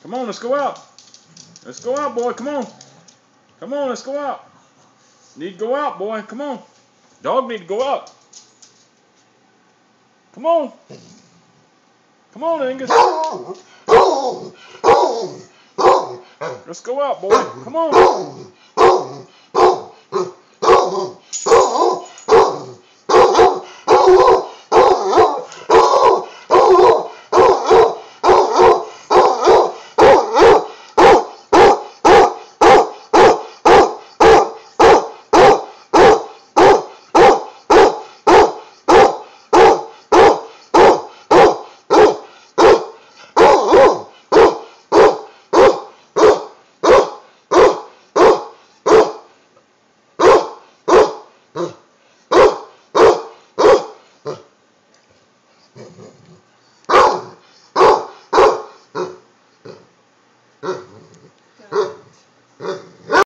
Come on, let's go out. Let's go out, boy. Come on. Come on, let's go out. Need to go out, boy. Come on. Dog need to go out. Come on. Come on, Angus. Let's go out, boy. Come on. Huh?